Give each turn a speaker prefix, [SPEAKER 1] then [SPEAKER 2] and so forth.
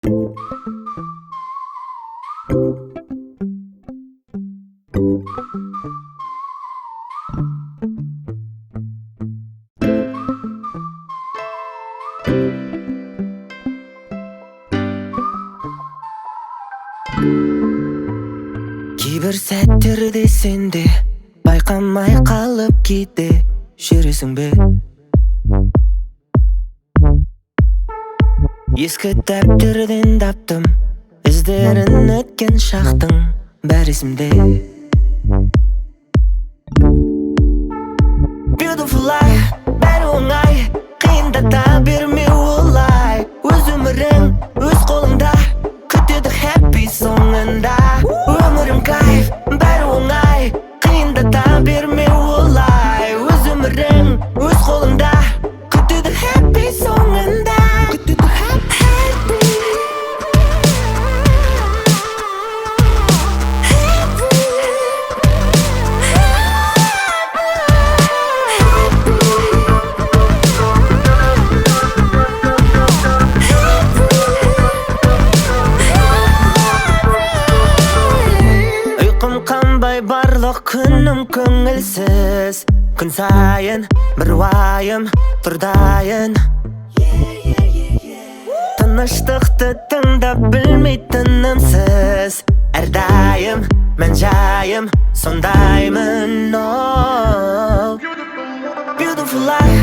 [SPEAKER 1] Кейбір сәттерде сенде байқамай қалып кейде жүресің бе? Ескі дәптерден таптым іздерін өткен шақтың бәрі есімде. Beautiful life, бәрі оңай, қиындата берме олай. Өз өмірің өз қолыңда, күтеді happy соңында. Өмірім кайф, бәрі оңай, қиындата берме олай. Өз өмірің өз қолыңда, күтеді happy соңында. Барлық күнім көңілсіз, күн сайын бір уайым тұрдайын. Тыныштықты тыңдап білмей тынымсыз, әрдайым мән жайым сондаймын. Beautiful life,